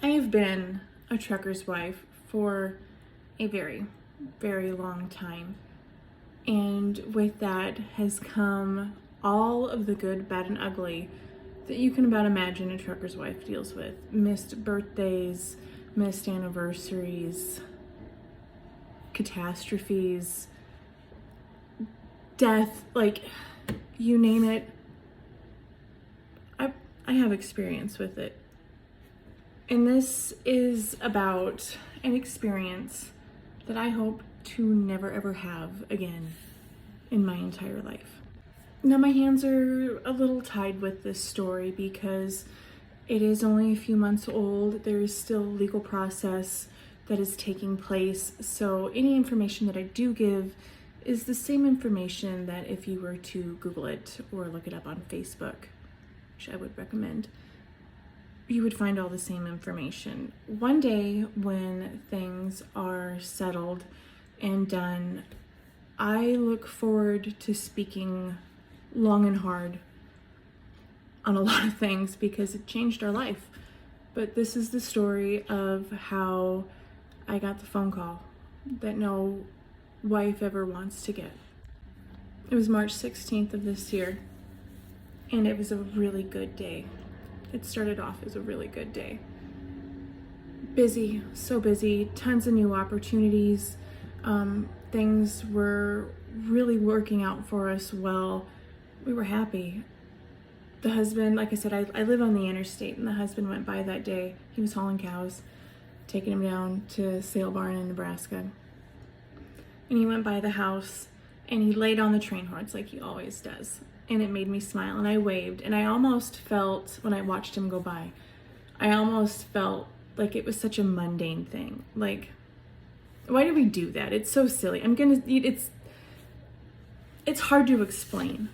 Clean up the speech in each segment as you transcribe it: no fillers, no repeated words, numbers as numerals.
I have been a trucker's wife for a very, very long time. And with that has come all of the good, bad, and ugly that you can about imagine a trucker's wife deals with. Missed birthdays, missed anniversaries, catastrophes, death, like you name it. I have experience with it. And this is about an experience that I hope to never ever have again in my entire life. Now, my hands are a little tied with this story because it is only a few months old. There is still legal process that is taking place. So any information that I do give is the same information that if you were to Google it or look it up on Facebook, which I would recommend, you would find all the same information. One day when things are settled and done, I look forward to speaking long and hard on a lot of things because it changed our life. But this is the story of how I got the phone call that no wife ever wants to get. It was March 16th of this year, and it was a really good day. It started off as a really good day. Busy, so busy, tons of new opportunities. Things were really working out for us well. We were happy. The husband, like I said, I live on the interstate, and the husband went by that day. He was hauling cows, taking them down to Sale Barn in Nebraska. And he went by the house, and he laid on the train horns like he always does. And it made me smile, and I waved, and I almost felt, when I watched him go by, I almost felt like it was such a mundane thing. Like, why do we do that? It's so silly. It's hard to explain.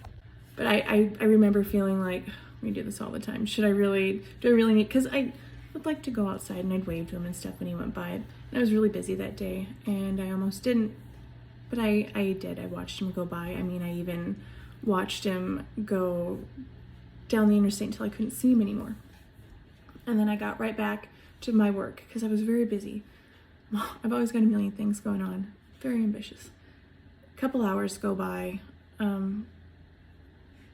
But I remember feeling like, we do this all the time. Do I really need, because I would like to go outside, and I'd wave to him and stuff when he went by. And I was really busy that day, and I almost didn't. But I did. I watched him go by. I mean, I even watched him go down the interstate until I couldn't see him anymore. And then I got right back to my work because I was very busy. I've always got a million things going on. Very ambitious. A couple hours go by,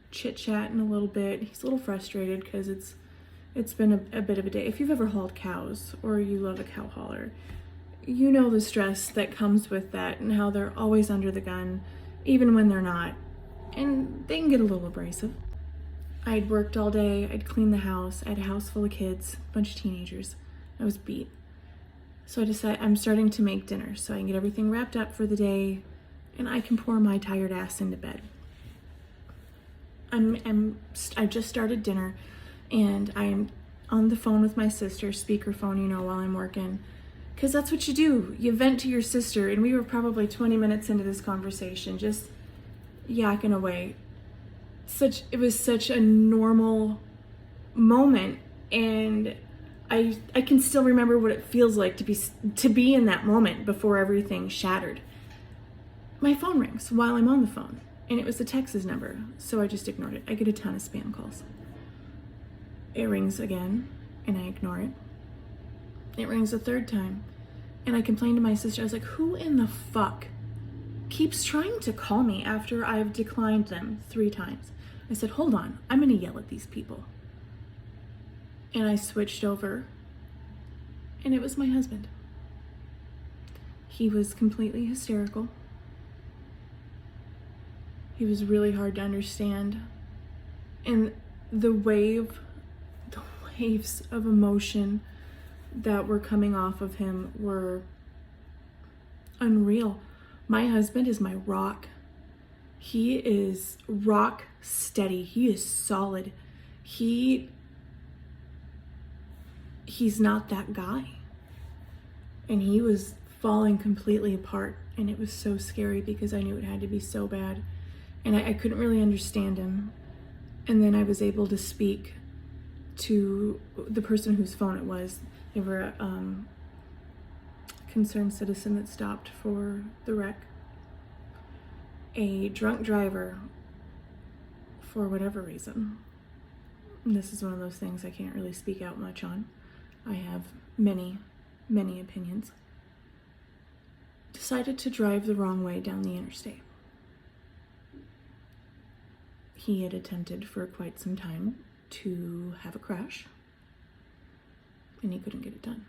chit-chatting a little bit. He's a little frustrated because it's been a bit of a day. If you've ever hauled cows or you love a cow hauler, you know the stress that comes with that and how they're always under the gun, even when they're not. And they can get a little abrasive. I'd worked all day, I'd cleaned the house, I had a house full of kids, a bunch of teenagers. I was beat. So I decided I'm starting to make dinner so I can get everything wrapped up for the day and I can pour my tired ass into bed. I just started dinner and I'm on the phone with my sister, speakerphone, while I'm working. Because that's what you do. You vent to your sister, and we were probably 20 minutes into this conversation, just yakking away. It was such a normal moment, and I can still remember what it feels like to be in that moment before everything shattered. My phone rings while I'm on the phone, and it was the Texas number, so I just ignored it. I get a ton of spam calls. It rings again, and I ignore it. It rings a third time, and I complained to my sister. I was like, who in the fuck keeps trying to call me after I've declined them 3 times? I said, hold on, I'm gonna yell at these people. And I switched over, and it was my husband. He was completely hysterical. He was really hard to understand. And the waves of emotion that were coming off of him were unreal. My husband is my rock. He is rock steady. He is solid. He's not that guy. And he was falling completely apart, and it was so scary because I knew it had to be so bad. And I couldn't really understand him. And then I was able to speak to the person whose phone it was. They were a concerned citizen that stopped for the wreck. A drunk driver, for whatever reason. And this is one of those things I can't really speak out much on. I have many, many opinions, decided to drive the wrong way down the interstate. He had attempted for quite some time to have a crash, and he couldn't get it done.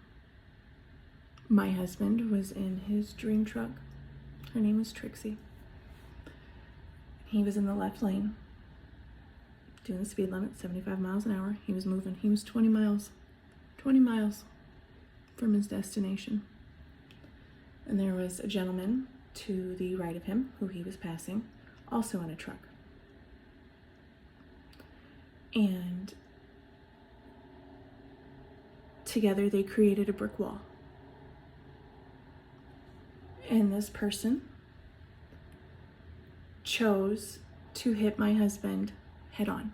My husband was in his dream truck. Her name was Trixie. He was in the left lane, doing the speed limit, 75 miles an hour. He was moving. He was 20 miles from his destination. And there was a gentleman to the right of him who he was passing, also in a truck. And together they created a brick wall. And this person chose to hit my husband head on.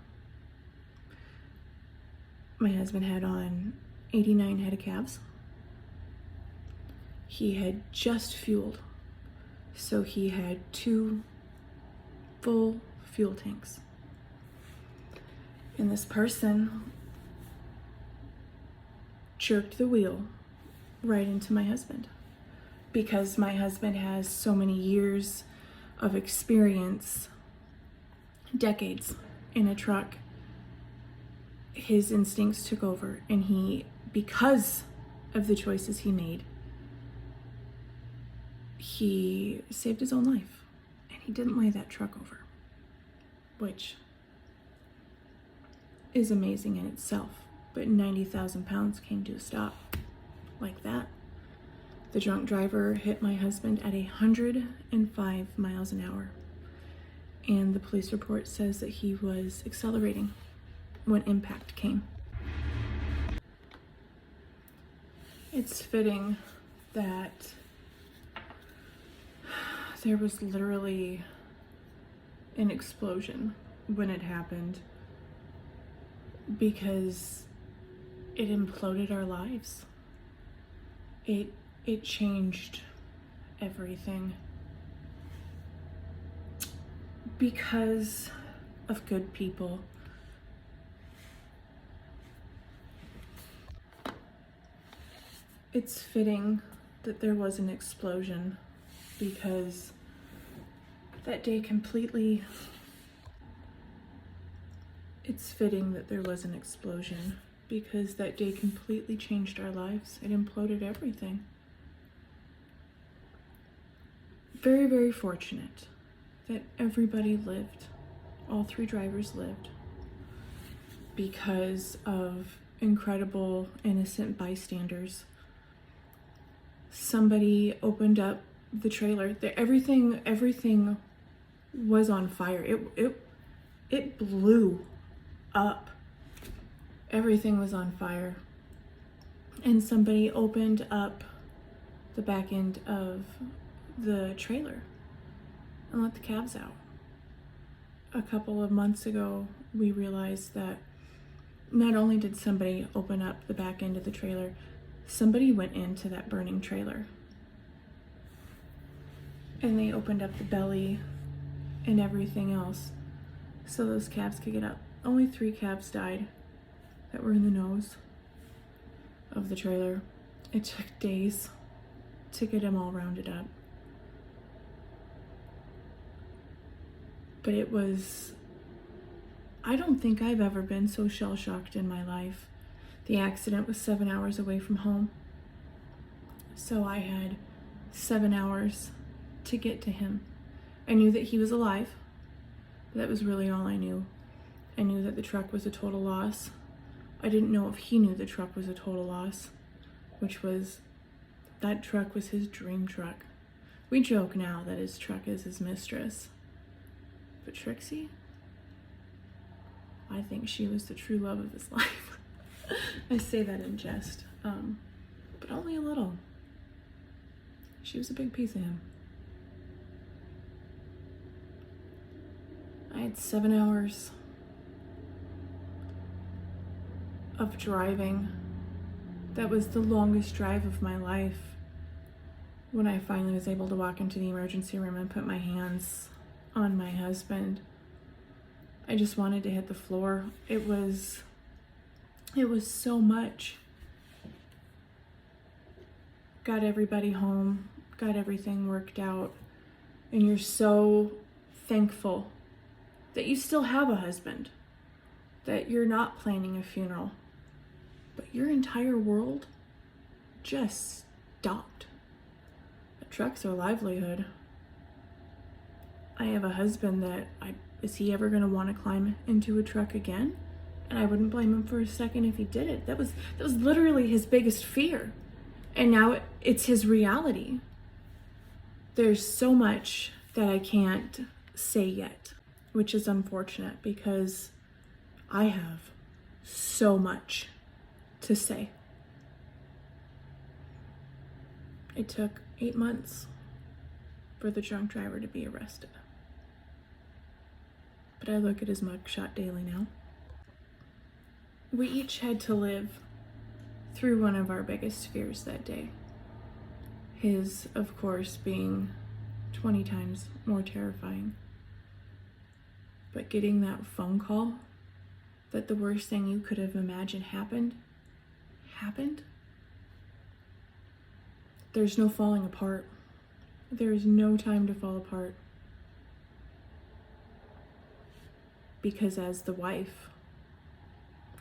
My husband had on 89 head of calves. He had just fueled, so he had 2 full fuel tanks. And this person jerked the wheel right into my husband. Because my husband has so many years of experience, decades in a truck, his instincts took over, and he, because of the choices he made, he saved his own life, and he didn't lay that truck over, which is amazing in itself. But 90,000 pounds came to a stop like that. The drunk driver hit my husband at 105 miles an hour, and the police report says that he was accelerating when impact came. It's fitting that there was literally an explosion when it happened, because it imploded our lives. It changed everything because of good people. It's fitting that there was an explosion, because that day completely... It's fitting that there was an explosion, because that day completely changed our lives. It imploded everything. Very, very fortunate that everybody lived. All 3 drivers lived because of incredible innocent bystanders. Somebody opened up the trailer. Everything was on fire. It blew up. Everything was on fire. And somebody opened up the back end of the trailer and let the calves out. A couple of months ago, we realized that not only did somebody open up the back end of the trailer, somebody went into that burning trailer. And they opened up the belly and everything else so those calves could get up. Only 3 calves died that were in the nose of the trailer. It took days to get them all rounded up. But it was, I don't think I've ever been so shell-shocked in my life. The accident was 7 hours away from home. So I had 7 hours to get to him. I knew that he was alive. That was really all I knew. I knew that the truck was a total loss. I didn't know if he knew the truck was a total loss, which was, that truck was his dream truck. We joke now that his truck is his mistress. But Trixie, I think she was the true love of his life. I say that in jest, but only a little. She was a big piece of him. I had 7 hours of driving. That was the longest drive of my life. When I finally was able to walk into the emergency room and put my hands on my husband, I just wanted to hit the floor. It was so much. got everybody home, got everything worked out, and you're so thankful that you still have a husband, that you're not planning a funeral, but your entire world just stopped. The truck's our livelihood. I have a husband that is he ever going to want to climb into a truck again? And I wouldn't blame him for a second if he did it. That was literally his biggest fear. And now it's his reality. There's so much that I can't say yet, which is unfortunate because I have so much to say. It took 8 months for the drunk driver to be arrested. But I look at his mugshot daily now. We each had to live through one of our biggest fears that day. His, of course, being 20 times more terrifying. But getting that phone call that the worst thing you could have imagined happened, there's no falling apart. There is no time to fall apart. Because as the wife,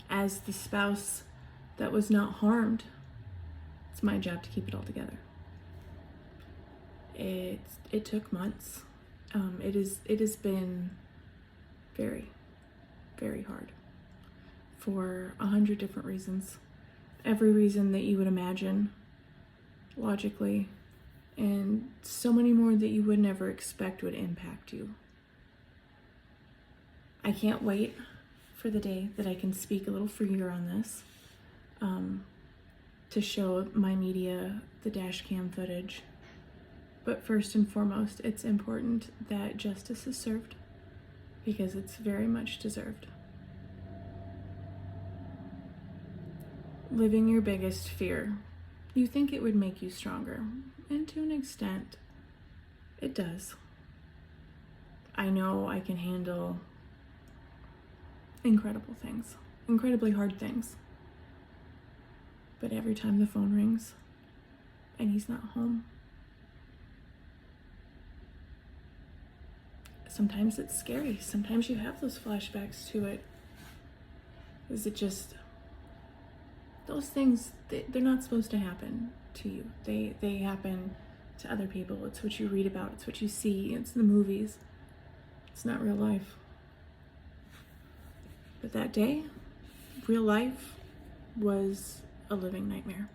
as the spouse that was not harmed, it's my job to keep it all together. It took months. It has been very, very hard for 100 different reasons. Every reason that you would imagine logically, and so many more that you would never expect would impact you. I can't wait for the day that I can speak a little freer on this, to show my media the dash cam footage. But first and foremost, it's important that justice is served because it's very much deserved. Living your biggest fear, you think it would make you stronger, and to an extent, it does. I know I can handle incredible things, incredibly hard things. But every time the phone rings and he's not home, sometimes it's scary. Sometimes you have those flashbacks to it. Is it just those things, they're not supposed to happen to you. They happen to other people. It's what you read about. It's what you see. It's the movies. It's not real life. But that day, real life was a living nightmare.